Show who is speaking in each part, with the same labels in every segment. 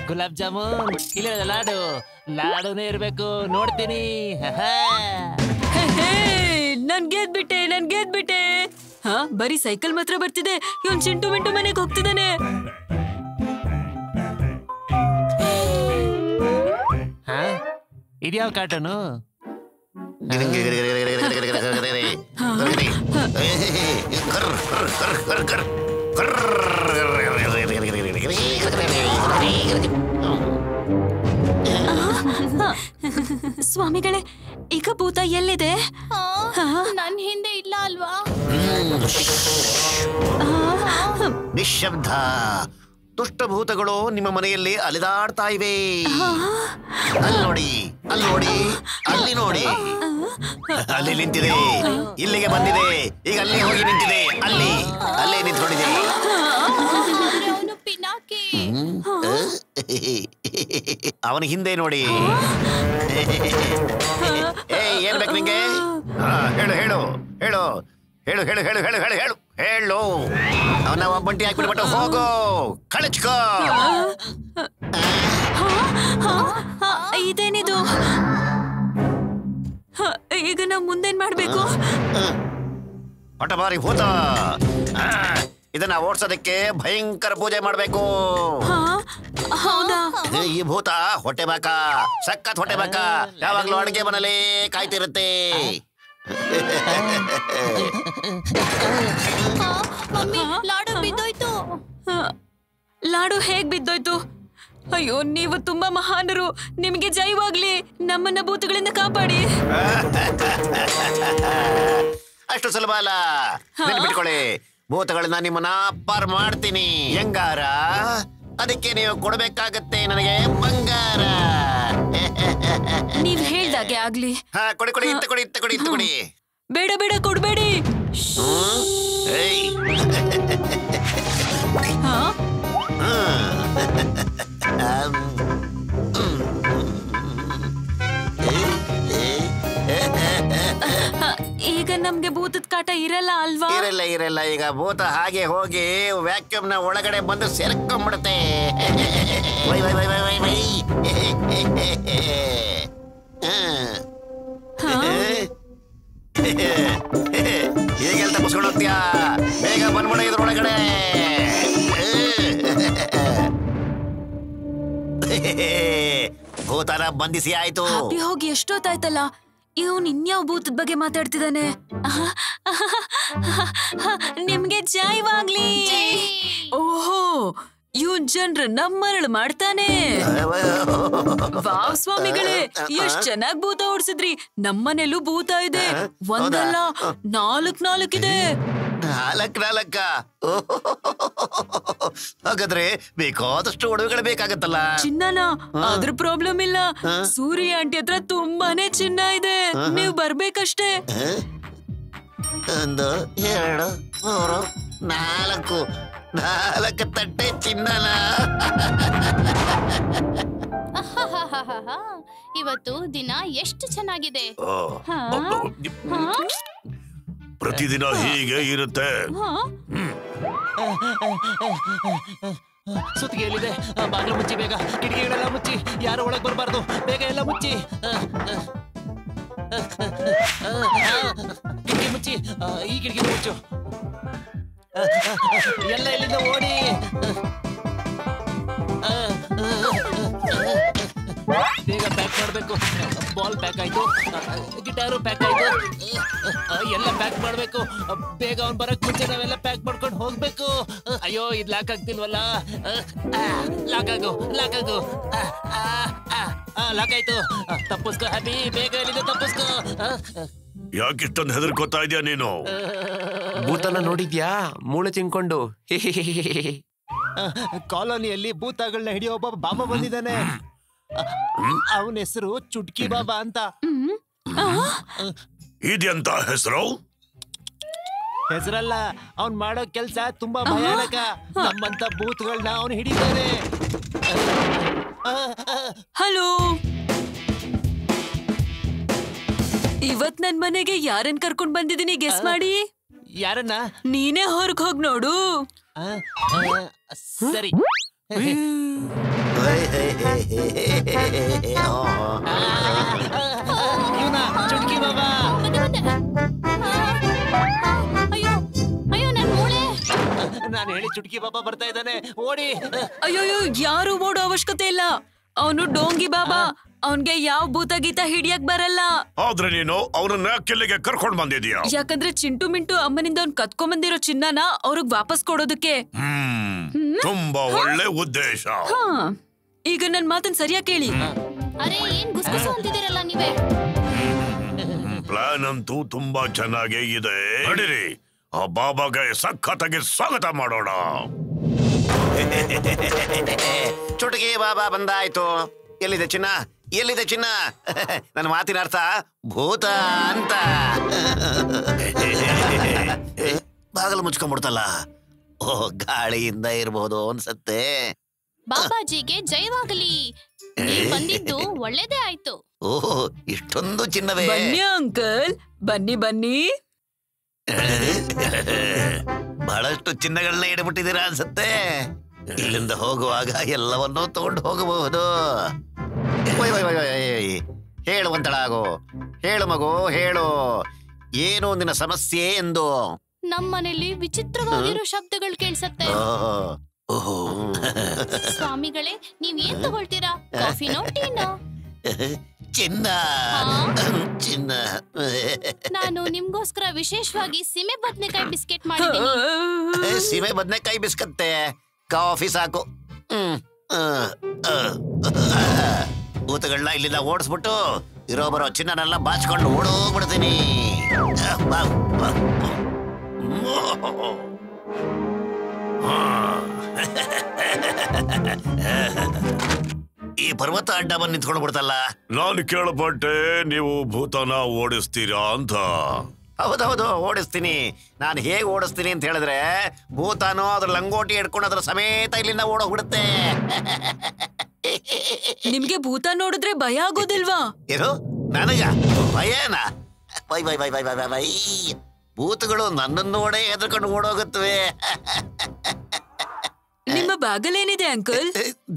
Speaker 1: ಗುಲಾಬ್ ಜಾಮೂನ್ ಇಲ್ಲ ಲಾಡು ಲಾಡುನೇ ಇರ್ಬೇಕು ನೋಡ್ತೀನಿ.
Speaker 2: ನನ್ ಗೆದ್ಬಿಟ್ಟೆ. ಹಾ ಬರೀ ಸೈಕಲ್ ಮಾತ್ರ ಬರ್ತಿದೆ. ಇವನ್ ಚಿಂಟು ಮಿಂಟು ಮನೆಗೆ ಹೋಗ್ತಿದ್ದಾನೆ.
Speaker 1: ಇದ್ಯಾವ ಕಾರ್ಟೂನು?
Speaker 2: ಸ್ವಾಮಿಗಳೇ, ಈಗ ಭೂತ ಎಲ್ಲಿದೆ?
Speaker 3: ನನ್ ಹಿಂದೆ ಇಲ್ಲ ಅಲ್ವಾ?
Speaker 4: ನಿಶ್ಶಬ್ದ. ದುಷ್ಟಭೂತಗಳು ನಿಮ್ಮ ಮನೆಯಲ್ಲಿ ಅಲಿದಾಡ್ತಾ ಇವೆ. ಅಲ್ಲಿ ನೋಡಿ, ಅಲ್ಲಿ ನೋಡಿ. ಅಲ್ಲಿ ನಿಂತಿದೆ, ಇಲ್ಲಿಗೆ ಬಂದಿದೆ, ಈಗ ಅಲ್ಲಿ ಹೋಗಿ ನಿಂತಿದೆ. ಅಲ್ಲೇ ನಿಂತ್ಕೊಂಡಿದೆ. ಅವನ ಹಿಂದೆ ನೋಡಿ. ಏನ್ ಬೇಕು ನಿಂಗೆ? ಹೇಳು. ಅವನ ಒಬ್ಬಂಟಿ ಹಾಕ್ಬಿಡ್ಬಿಟ್ಟು ಹೋಗೋ, ಕಳಚ್ಕೋ.
Speaker 2: ಇದೇನಿದು? ಈಗ ನಾವು ಮುಂದೇನ್ ಮಾಡ್ಬೇಕು?
Speaker 4: ಹೊಟ್ಟಬಾರಿ ಭೂತ, ಇದನ್ನ ಓಡ್ಸೋದಕ್ಕೆ ಭಯಂಕರ ಪೂಜೆ ಮಾಡ್ಬೇಕು.
Speaker 2: ಹೌದಾ?
Speaker 4: ಈ ಭೂತ ಹೊಟ್ಟೆ ಬಾಕ, ಸಖತ್ ಹೊಟ್ಟೆ ಬಾಕ. ಯಾವಾಗ್ಲೂ ಅಡುಗೆ ಮನೇಲಿ ಕಾಯ್ತಿರುತ್ತೆ.
Speaker 3: ಲಾಡು ಬಿದ್ದೋಯ್ತು.
Speaker 2: ಲಾಡು ಹೇಗ್ ಬಿದ್ದೋಯ್ತು? ಅಯ್ಯೋ, ನೀವು ತುಂಬಾ ಮಹಾನರು. ನಿಮಗೆ ಜೈವಾಗ್ಲಿ. ನಮ್ಮನ್ನ ಭೂತಗಳಿಂದ ಕಾಪಾಡಿ.
Speaker 4: ಅಷ್ಟು ಸುಲಭ ಅಲ್ಲ, ನೆನ್ಪಿಟ್ಕೊಳ್ಳಿ. ಭೂತಗಳನ್ನ ನಿಮ್ಮನ್ನ ಪಾರ್ ಮಾಡ್ತೀನಿ. ಹೆಂಗಾರ? ಅದಕ್ಕೆ ನೀವು ಕೊಡ್ಬೇಕಾಗತ್ತೆ ನನಗೆ ಬಂಗಾರ.
Speaker 2: ನೀವ್ ಹೇಳ್ದಾಗೆ ಆಗ್ಲಿ.
Speaker 4: ಕೊಡಿ.
Speaker 2: ಬೇಡ ಕೊಡ್ಬೇಡಿ. ಈಗ ನಮ್ಗೆ ಭೂತದ ಕಾಟ ಇರಲ್ಲ ಅಲ್ವಾ?
Speaker 4: ಇರಲ್ಲ. ಈಗ ಭೂತ ಹಾಗೆ ಹೋಗಿ ವ್ಯಾಕ್ಯೂಮ್ ನ ಒಳಗಡೆ ಬಂದು ಸೇರ್ಕೊಂಡ್ಬಿಡುತ್ತೆ. ಹೇಗೆ ತಪ್ಪಿಸ್ಕೊಂಡು ಹೋಗ್ತೀಯಾ? ಬೇಗ ಬಂದ್ಬಿಡ ಇದ್ರೊಳಗಡೆ. ಭೂತನ ಬಂಧಿಸಿ ಆಯ್ತು.
Speaker 2: ಹೋಗಿ ಎಷ್ಟೊತ್ತಾಯ್ತಲ್ಲ. ಇವನ್ ಇನ್ಯಾವ ಭೂತದ ಬಗ್ಗೆ ಮಾತಾಡ್ತಿದ್ದಾನೆ? ನಿಮ್ಗೆ ಜೈವಾಗ್ಲಿ. ಓಹೋ, ಇವನ್ ಜನರನ್ನ ಮರಳು ಮಾಡ್ತಾನೆ. ವಾವ್ ಸ್ವಾಮಿಗಳೇ, ಎಷ್ಟ್ ಚೆನ್ನಾಗ್ ಭೂತ ಓಡಿಸಿದ್ರಿ. ನಮ್ಮನೇಲೂ ಭೂತ ಇದೆ. ಒಂದಲ್ಲ, ನಾಲ್ಕಿದೆ.
Speaker 4: ನಾಲ್ಕ? ಹಾಗಾದ್ರೆ ಬೇಕಾದಷ್ಟು ಒಡವೆಗಳು ಬೇಕಾಗತ್ತಲ್ಲ.
Speaker 2: ಚಿನ್ನನ? ಅದ್ರ ಪ್ರಾಬ್ಲಮ್ ಇಲ್ಲ. ಸೂರ್ಯ ಆಂಟಿ ಹತ್ರ ತುಂಬಾನೇ ಚಿನ್ನ ಇದೆ. ನೀವ್ ಬರ್ಬೇಕಷ್ಟೇ.
Speaker 4: 1 2 3 4 ತಟ್ಟೆ ಚಿನ್ನನ.
Speaker 3: ಇವತ್ತು ದಿನ ಎಷ್ಟು ಚೆನ್ನಾಗಿದೆ.
Speaker 4: ಪ್ರತಿದಿನ ಹೀಗೆ ಇರುತ್ತೆ.
Speaker 1: ಸುತ್ತಿಗೆ ಎಲ್ಲಿದೆ? ಬಾಗಿಲು ಮುಚ್ಚಿ ಬೇಗ. ಕಿಟಕಿಗಳೆಲ್ಲ ಮುಚ್ಚಿ. ಯಾರು ಒಳಗ್ ಬರ್ಬಾರ್ದು. ಬೇಗ ಎಲ್ಲ ಮುಚ್ಚಿ. ಕಿಟಕಿ ಮುಚ್ಚಿ. ಈ ಕಿಟಕಿ ಮುಚ್ಚು. ಎಲ್ಲ ಇಲ್ಲಿಂದ ಓಡಿ. ಬೇಗ ಪ್ಯಾಕ್ ಮಾಡ್ಬೇಕು. ಬಾಲ್ ಪ್ಯಾಕ್ ಆಯ್ತು, ಗಿಟಾರು ಪ್ಯಾಕ್ ಆಯ್ತು, ಎಲ್ಲ ಪ್ಯಾಕ್ ಮಾಡ್ಬೇಕು. ಬೇಗ ಅವ್ನ್ ಬರಕ್ ಮುಂಚೆ ನಾವೆಲ್ಲ ಪ್ಯಾಕ್ ಮಾಡ್ಕೊಂಡು ಹೋಗ್ಬೇಕು. ಅಯ್ಯೋ, ಇದ್ ಲಾಕ್ ಆಗ್ತಿಲ್ವಲ್ಲ. ಲಾಕ್ ಆಗು. ಲಾಕ್ ಆಯ್ತು. ತಪ್ಪಿಸ್ಕೋ ಹ್ಯಾಪಿ, ಬೇಗ ಇಲ್ಲಿಂದ ತಪ್ಪಿಸ್ಕೋ.
Speaker 4: ಯಾಕಿಷ್ಟೊಂದು ಹೆದರ್ಕೋತಾ ಇದೆಯಾ ನೀನು?
Speaker 5: ಭೂತನ ನೋಡಿದ್ಯಾ? ಮೂಳೆ ತಿನ್ಕೊಂಡು.
Speaker 1: ಕಾಲೋನಿಯಲ್ಲಿ ಭೂತಗಳನ್ನ ಹಿಡಿಯೋ ಒಬ್ಬ ಬಾಬಾ ಬಂದಿದ್ದಾನೆ. ಅವನ ಹೆಸರು ಚುಟ್ಕಿ ಬಾಬಾ ಅಂತ.
Speaker 4: ಇದೆಂತ ಹೆಸರು?
Speaker 1: ಹೆಸರಲ್ಲ, ಅವ್ನ್ ಮಾಡೋ ಕೆಲ್ಸ ತುಂಬಾ ಭಯಾನಕ. ನಮ್ಮಂತ ಭೂತಗಳನ್ನ ಅವನು ಹಿಡಿತಾನೆ.
Speaker 2: ಹಲೋ, ಇವತ್ ನನ್ ಮನೆಗೆ ಯಾರನ್ ಕರ್ಕೊಂಡ್ ಬಂದಿದ್ದೀನಿ ಗೆಸ್ ಮಾಡಿ.
Speaker 1: ಯಾರನ್ನ?
Speaker 2: ನೀನೇ ಹೊರಗ್ ಹೋಗ್ ನೋಡು.
Speaker 1: ಸರಿ. ಇವನ ಚುಟ್ಕಿ ಬಾಬಾ.
Speaker 3: ಅಯ್ಯೋ ಅಯ್ಯೋ ನನ್ ಮೂಳೆ.
Speaker 1: ನಾನು ಹೇಳಿ ಚುಟ್ಕಿ ಬಾಬಾ ಬರ್ತಾ ಇದ್ದಾನೆ, ಓಡಿ.
Speaker 2: ಅಯ್ಯೋಯ್ಯೋ, ಯಾರು ಓಡೋ ಅವಶ್ಯಕತೆ ಇಲ್ಲ. ಅವನು ಡೋಂಗಿ ಬಾಬಾ, ಅವನ್ಗೆ ಯಾವ ಭೂತ ಗೀತ ಹಿಡಿಯಕ್ ಬರಲ್ಲ.
Speaker 6: ಆದ್ರೆ ನೀನು ಅವನನ್ನ ಕೆಲ್ಲಿಗೆ ಕರ್ಕೊಂಡ್ ಬಂದಿದ್ಯಾ?
Speaker 2: ಯಾಕಂದ್ರೆ ಚಿಂಟು ಮಿಂಟು ಅಮ್ಮನಿಂದ ಅವ್ನ್ ಕತ್ಕೊಂಡ್ ಬಂದಿರೋ ಚಿನ್ನನ ಅವ್ರಿಗೆ ವಾಪಸ್ ಕೊಡೋದಕ್ಕೆ.
Speaker 6: ತುಂಬಾ ಒಳ್ಳೆ ಉದ್ದೇಶ.
Speaker 2: ಈಗ ನನ್ ಮಾತನ್ ಸರಿಯಾಗಿ ಕೇಳಿ.
Speaker 3: ಅರೆ ಏನ್ ಗುಸ್ಗುಸು ಅಂತಿದ್ದೀರಲ್ಲ ನೀವೇ.
Speaker 6: ಪ್ಲಾನ್ ಅಂತೂ ತುಂಬಾ ಚೆನ್ನಾಗೇ ಇದೆ. ನಡೀರಿ, ಆ ಬಾಬಾಗೆ ಸಖತ್ತಾಗಿ ಸ್ವಾಗತ ಮಾಡೋಣ.
Speaker 4: ಚುಟುಕಿ ಬಾಬಾ ಬಂದಾಯ್ತು. ಎಲ್ಲಿದೆ ಚಿನ್ನ? ಎಲ್ಲಿದೆ ಚಿನ್ನ? ನನ್ನ ಮಾತಿನ ಅರ್ಥ ಭೂತ ಅಂತ. ಬಾಗಲು ಮುಚ್ಕೊಂಡ್ಬಿಡ್ತಲ್ಲ. ಓ, ಗಾಳಿಯಿಂದ ಇರಬಹುದು ಅನ್ಸತ್ತೆ.
Speaker 3: ಬಾಬಾಜಿಗೆ ಜಯವಾಗಲಿ. ನೀವ್ ಬಂದಿದ್ದು ಒಳ್ಳೇದೇ ಆಯ್ತು.
Speaker 4: ಓಹ್, ಇಷ್ಟೊಂದು ಚಿನ್ನವೇ?
Speaker 2: ಬನ್ನಿ ಅಂಕಲ್, ಬನ್ನಿ ಬನ್ನಿ.
Speaker 4: ಬಹಳಷ್ಟು ಚಿನ್ನಗಳನ್ನ ಇಡಬಿಟ್ಟಿದ್ದೀರಾ ಅನ್ಸತ್ತೆ. ಇಲ್ಲಿಂದ ಹೋಗುವಾಗ ಎಲ್ಲವನ್ನೂ ತಗೊಂಡು ಹೋಗಬಹುದು. ಹೇಳುವಂತಳಾಗು. ಹೇಳು ಮಗು, ಹೇಳು. ಏನು ನಿನ್ನ ಸಮಸ್ಯೆ ಎಂದು.
Speaker 3: ನಮ್ಮನೇಲಿ ವಿಚಿತ್ರವಾಗಿರೋ ಶಬ್ದಗಳು ಕೇಳಿಸತ್ತೆ. ಸ್ವಾಮಿಗಳೇ, ನೀವ್ ಏನ್ ತಗೊಳ್ತೀರಾ? ಕಾಫಿನೋ ಟೀನೋ?
Speaker 4: ಚಿನ್ನ. ಚಿನ್ನ.
Speaker 3: ನಾನು ನಿಮ್ಗೋಸ್ಕರ ವಿಶೇಷವಾಗಿ ಸೀಮೆ ಬದನೆಕಾಯಿ ಬಿಸ್ಕೆಟ್ ಮಾಡಿದ್ದೀನಿ.
Speaker 4: ಸೀಮೆ ಬದನೆಕಾಯಿ ಬಿಸ್ಕತ್ತೆ? ಕಾಫಿ ಸಾಕು. ಭೂತಗಳನ್ನ ಇಲ್ಲಿಂದ ಓಡಿಸ್ಬಿಟ್ಟು ಇರೋ ಬರೋ ಚಿನ್ನನೆಲ್ಲ ಬಾಚ್ಕೊಂಡು ಓಡೋಗ್ಬಿಡ್ತೀನಿ. ಈ ಪರ್ವತ ಅಡ್ಡ ಬಂದು ನಿಂತ್ಕೊಂಡು ಬಿಡ್ತಲ್ಲ.
Speaker 6: ನಾನು ಕೇಳಪಟ್ಟೆ ನೀವು ಭೂತನ ಓಡಿಸ್ತೀರಾ ಅಂತ.
Speaker 4: ಹೌದೌದು, ಓಡಿಸ್ತೀನಿ. ನಾನು ಹೇಗೆ ಓಡಿಸ್ತೀನಿ ಅಂತ ಹೇಳಿದ್ರೆ, ಭೂತಾನೋ ಅದ್ರ ಲಂಗೋಟಿ ಹಿಡ್ಕೊಂಡು ಅದ್ರ ಸಮೇತ ಇಲ್ಲಿಂದ ಓಡೋಗ್ಬಿಡುತ್ತೆ.
Speaker 2: ನಿಮ್ಗೆ ಭೂತ ನೋಡಿದ್ರೆ ಭಯ ಆಗೋದಿಲ್ವಾ?
Speaker 4: ಏನು ನನಗ ಭಯನ? Bye bye bye bye bye bye. ಭೂತಗಳು ನನ್ನನ್ನು ನೋಡೇ ಹೆದರ್ಕೊಂಡು ಓಡೋಗುತ್ತವೆ.
Speaker 2: ನಿಮ್ಮ ಬಾಗಲೇನಿದೆ ಅಂಕಲ್?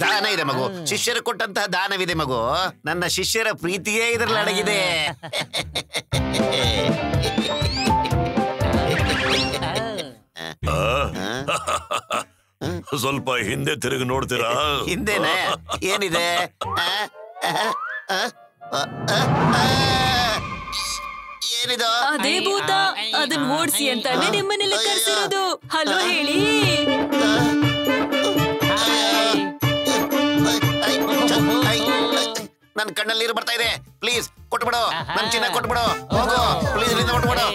Speaker 4: ದಾನ ಇದೆ ಮಗು. ಶಿಷ್ಯರು ಕೊಟ್ಟಂತಹ ದಾನವಿದೆ ಮಗು. ನನ್ನ ಶಿಷ್ಯರ ಪ್ರೀತಿಯೇ ಇದರಲ್ಲಿ ಅಡಗಿದೆ.
Speaker 6: ಸ್ವಲ್ಪ ಹಿಂದೆ ತಿರುಗಿ ನೋಡ್ತೀರಾ?
Speaker 4: ಹಿಂದೆನೆ ಏನಿದೆ? ಏನಿದು?
Speaker 2: ಅದೇ ಭೂತ. ಅದನ್ನ ಓಡಿಸಿ ಅಂತಾನೆ ನಿಮ್ಮನೆಲ್ಲ ಕರ್ಸಿರೋದು. ಹಲೋ ಹೇಳಿ.
Speaker 4: ನನ್ ಕಣ್ಣಲ್ಲಿ ನೀರು ಬರ್ತಾ ಇದೆ. ಪ್ಲೀಸ್ ಕೊಟ್ಬಿಡು, ನನ್ ಚಿನ್ನ ಕೊಟ್ಬಿಡು. ಹೋಗು ಪ್ಲೀಸ್, ಇಲ್ಲಿಂದ ಕೊಟ್ಬಿಡು.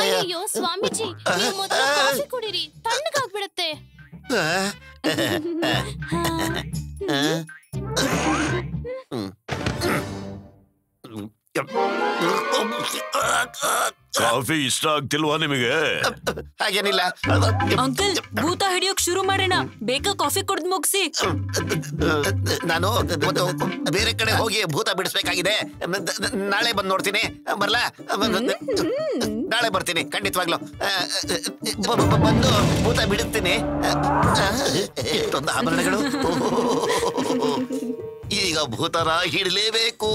Speaker 3: ಅಯ್ಯೋ ಸ್ವಾಮೀಜಿ, ನೀವು ಮೊದಲು ಕಾಫಿ ಕುಡೀರಿ, ತಣ್ಣಗಾಗ್ಬಿಡತ್ತೆ.
Speaker 6: ಕಾಫಿ ಇಷ್ಟ ಆಗ್ತಿಲ್ವಾ ನಿಮಗೆ?
Speaker 4: ಹಾಗೇನಿಲ್ಲ
Speaker 2: ಅಂಕಲ್, ಭೂತ ಹಿಡಿಯೋಕ್ ಶುರು ಮಾಡೋಣ. ಬೇಕಾ ಕಾಫಿ ಕುಡ್ದು ಮುಗಿಸಿ.
Speaker 4: ನಾನು ಬೇರೆ ಕಡೆ ಹೋಗಿ ಭೂತ ಬಿಡಿಸ್ಬೇಕಾಗಿದೆ. ನಾಳೆ ಬಂದು ನೋಡ್ತೀನಿ. ಬರ್ಲಾ? ನಾಳೆ ಬರ್ತೀನಿ ಖಂಡಿತವಾಗ್ಲು. ಬಂದು ಭೂತ ಬಿಡಿಸ್ತೀನಿ. ಇಷ್ಟೊಂದು ಆಭರಣಗಳು. ಈಗ ಭೂತನ ಹಿಡಲೇಬೇಕು.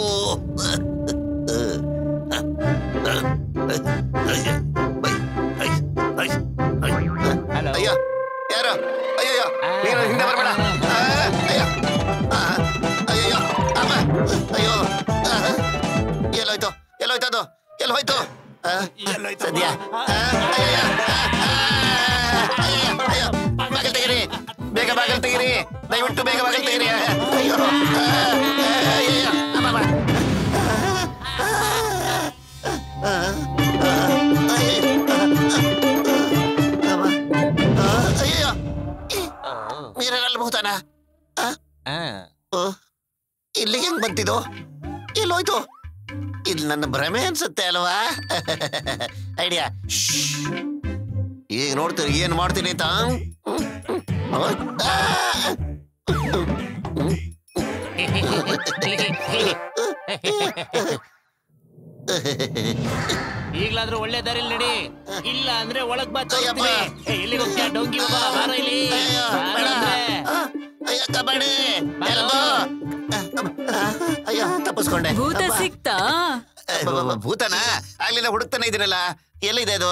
Speaker 4: ಅಯ್ಯೋ, ಯಾರು? ಅಯ್ಯೋ, ನೀನು ಹಿಂದೆ ಬರ್ಬೇಡ. ಅಯ್ಯೋ, ಅಯ್ಯೋ, ಅಮ್ಮ, ಅಯ್ಯೋ, ಎಲ್ಲೋಯ್ತು? ಎಲ್ಲೋಯ್ತು ಅದು? ಎಲ್ಲೋಯ್ತು? ಸದ್ಯ. ಅಯ್ಯೋ, ಬಾಗಿಲು ತೆಗೀರಿ, ಬೇಗ ಬಾಗಿಲು ತೆಗೀರಿ, ದಯವಿಟ್ಟು ಬೇಗ ಬಾಗಿಲು ತೆಗೀರಿ. ಅಯ್ಯೋ, ಅಯ್ಯೋ, ಅಮ್ಮ. ಅಯ್ಯೋ, ನೀರಲ್ಲಿ ಭೂತಾನ? ಇಲ್ಲಿಗೆ ಹೆಂಗ್ ಬಂತಿದ್ದು? ಎಲ್ಲೋಯ್ತು? ಇಲ್ಲಿ ನನ್ನ ಭ್ರಮೆ ಅನ್ಸುತ್ತೆ ಅಲ್ವಾ? ಐಡಿಯಾ. ಈಗ ನೋಡ್ತೀರಿ ಏನ್ ಮಾಡ್ತೀನಿ ಅಂತ.
Speaker 1: ಈಗ್ಲಾದ್ರೂ ಒಳ್ಳೆ ದಾರಿಲ್ ನಡಿ, ಇಲ್ಲ ಅಂದ್ರೆ ಒಳಗ್ ಬಾ ತೋರಿಸ್ತೀನಿ. ಎಲ್ಲಿಗೆ ಹೋಗ್ತೀಯ ಡೊಂಗಿ ಬಾಬಾ? ಬಾರ ಇಲ್ಲಿ. ಬಾರ ಅಂದ್ರೆ.
Speaker 4: ಅಯ್ಯೋ ಕಬಡ್ಡಿ ಅಯ್ಯೋ ತಪ್ಪಿಸ್ಕೊಂಡೆ.
Speaker 2: ಭೂತ ಸಿಕ್ತಾ?
Speaker 4: ಭೂತನ ಆಗ್ಲಿಲ್ಲ ಹುಡುಕ್ತಾನೆ ಇದೀನಲ್ಲ, ಎಲ್ಲಿದೆ ಅದು?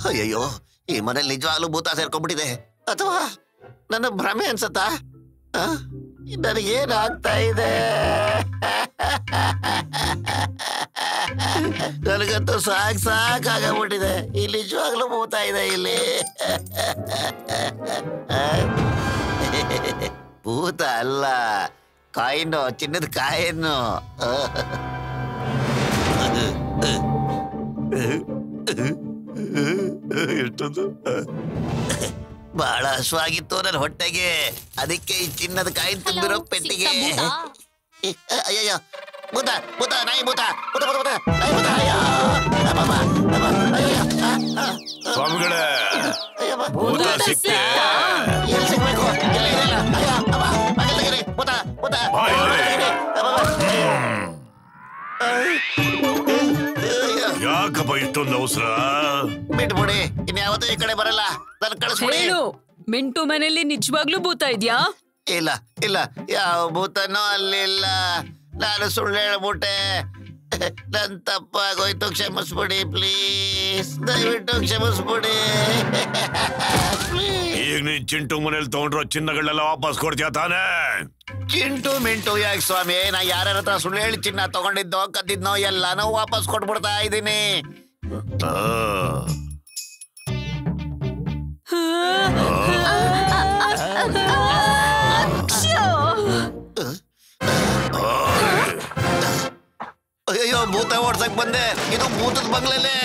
Speaker 4: ಅಯ್ಯಯ್ಯೋ, ಈ ಮನೇಲಿ ನಿಜವಾಗ್ಲೂ ಭೂತ ಸೇರ್ಕೊಂಡ್ಬಿಟ್ಟಿದೆ ಅಥವಾ ನನ್ನ ಭ್ರಮೆ ಅನ್ಸತ್ತಾ? ನನಗೇನಾಗ್ತಾ ಇದೆ? ನನಗಂತೂ ಸಾಕಾಗ್ಬಿಟ್ಟಿದೆ. ಇಲ್ಲಿ ನಿಜವಾಗ್ಲೂ ಭೂತ ಇದೆ ಇಲ್ಲಿ. ಭೂತ ಅಲ್ಲ, ಕಾಯಿನು, ಚಿನ್ನದ ಕಾಯನ್ನು. ಎಷ್ಟೊಂದು ಬಹಳ ಹಸುವಾಗಿತ್ತು ನನ್ನ ಹೊಟ್ಟೆಗೆ, ಅದಕ್ಕೆ ಈ ಚಿನ್ನದ ಕಾಯಿ ತುಂಬಿರೋ ಪೆಟ್ಟಿಗೆ. ಅಯ್ಯಯ್ಯೋ, ಭೂತ ಭೂತ ನಾಯಿ ಭೂತ ಭೂತ ಭೂತ ಭೂತ ನಾಯಿ ಭೂತ.
Speaker 6: ಸ್ವಾಮಿಗಳೇ, ಭೂತ ಸಿಕ್ತೆ.
Speaker 4: ಎಲ್ಲಿ ಸಿಗ್ಬೇಕು? ಎಲ್ಲ ಇದೆಯಲ್ಲ. ಅಯ್ಯೋ ಅಮ್ಮ, ಬಾಗಿಲು ತೆಗೀರಿ. ಭೂತ ಭೂತ
Speaker 6: ಯಾಕಪ್ಪ ಇಷ್ಟೊಂದು ಅವಸರ?
Speaker 4: ಬಿಟ್ಬಿಡಿ, ಇನ್ಯಾವತ್ತೂ ಈ ಕಡೆ ಬರಲ್ಲ. ನಾನು ಕಳಿಸ್ಬಿಡಿ.
Speaker 2: ಹೇಳು, ಮಿಂಟು ಮನೇಲಿ ನಿಜವಾಗ್ಲೂ ಭೂತ ಇದ್ಯಾ?
Speaker 4: ಇಲ್ಲ ಇಲ್ಲ, ಯಾವ ಭೂತನೂ ಅಲ್ಲಿಲ್ಲ. ನಾನು ಸುಳ್ಳು ಹೇಳ್ಬಿಟ್ಟೆ. ನನ್ ತಪ್ಪಾಗೋಯ್ತು, ಕ್ಷಮಿಸ್ಬಿಡಿ ಪ್ಲೀಸ್. ದಯವಿಟ್ಟು ಕ್ಷಮಿಸ್ಬಿಡಿ.
Speaker 6: ಈಗ ನೀನ್ ಚಿಂಟು ಮನೇಲಿ ತಗೊಂಡ್ರೋ ಚಿನ್ನಗಳನ್ನೆಲ್ಲ ವಾಪಸ್ ಕೊಡ್ತೀಯ ತಾನೇ?
Speaker 4: ಚಿಂಟು ಮಿಂಟು ಯಾಕೆ ಸ್ವಾಮಿ? ನಾ ಯಾರ್ಯಾರ ಹತ್ರ ಸುಳ್ಳು ಹೇಳಿ ಚಿನ್ನ ತಗೊಂಡಿದ್ದೋ ಕದ್ದಿದ್ನೋ ಎಲ್ಲಾನು ವಾಪಸ್ ಕೊಟ್ಬಿಡ್ತಾ ಇದ್ದೀನಿ. ಅಯ್ಯೋ, ಭೂತ ಓಡ್ಸಕ್ ಬಂದೆ. ಇದು ಭೂತದ ಬಂಗ್ಲೆಲೆ.